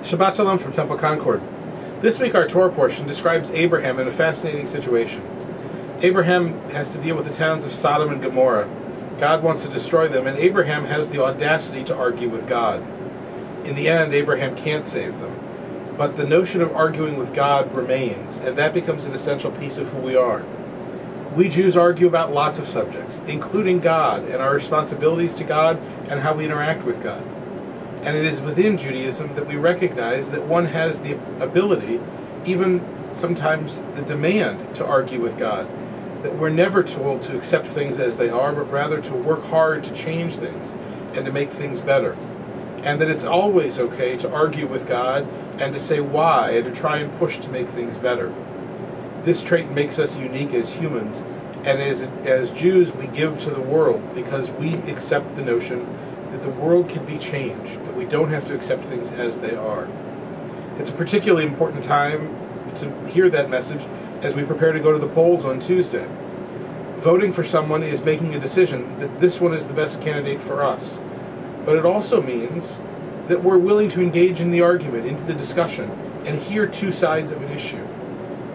Shabbat Shalom from Temple Concord. This week our Torah portion describes Abraham in a fascinating situation. Abraham has to deal with the towns of Sodom and Gomorrah. God wants to destroy them, and Abraham has the audacity to argue with God. In the end, Abraham can't save them. But the notion of arguing with God remains, and that becomes an essential piece of who we are. We Jews argue about lots of subjects, including God and our responsibilities to God and how we interact with God. And it is within Judaism that we recognize that one has the ability, even sometimes the demand, to argue with God. That we're never told to accept things as they are, but rather to work hard to change things and to make things better. And that it's always okay to argue with God and to say why and to try and push to make things better. This trait makes us unique as humans, and as Jews we give to the world because we accept the notion that the world can be changed, that we don't have to accept things as they are. It's a particularly important time to hear that message as we prepare to go to the polls on Tuesday. Voting for someone is making a decision that this one is the best candidate for us. But it also means that we're willing to engage in the argument, into the discussion, and hear two sides of an issue.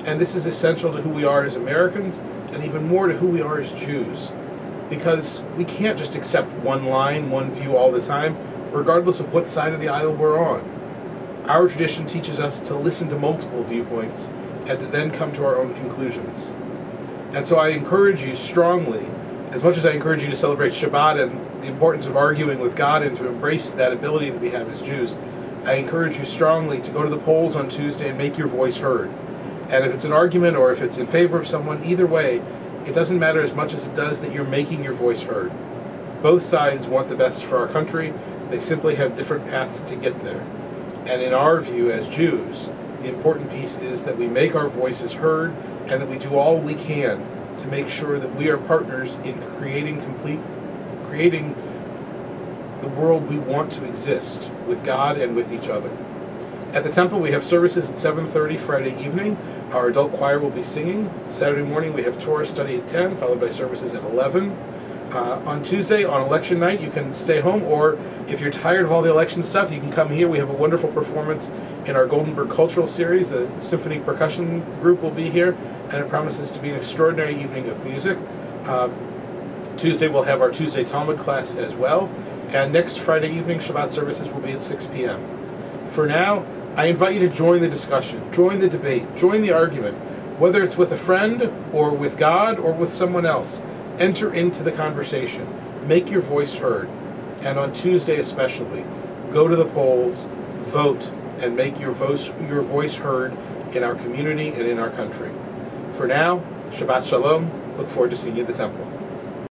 And this is essential to who we are as Americans, and even more to who we are as Jews. Because we can't just accept one line, one view all the time, regardless of what side of the aisle we're on. Our tradition teaches us to listen to multiple viewpoints and to then come to our own conclusions. And so I encourage you strongly, as much as I encourage you to celebrate Shabbat and the importance of arguing with God and to embrace that ability that we have as Jews, I encourage you strongly to go to the polls on Tuesday and make your voice heard. And if it's an argument or if it's in favor of someone, either way, it doesn't matter as much as it does that you're making your voice heard. Both sides want the best for our country. They simply have different paths to get there. And in our view as Jews, the important piece is that we make our voices heard and that we do all we can to make sure that we are partners in creating the world we want to exist with God and with each other. At the temple, we have services at 7:30 Friday evening. Our adult choir will be singing. Saturday morning, we have Torah study at 10, followed by services at 11. On Tuesday, on election night, you can stay home, or if you're tired of all the election stuff, you can come here. We have a wonderful performance in our Goldenberg Cultural Series. The Symphony Percussion Group will be here, and it promises to be an extraordinary evening of music. Tuesday, we'll have our Tuesday Talmud class as well. And next Friday evening, Shabbat services will be at 6 p.m. For now, I invite you to join the discussion, join the debate, join the argument, whether it's with a friend or with God or with someone else. Enter into the conversation, make your voice heard, and on Tuesday especially, go to the polls, vote, and make your voice heard in our community and in our country. For now, Shabbat Shalom. Look forward to seeing you at the temple.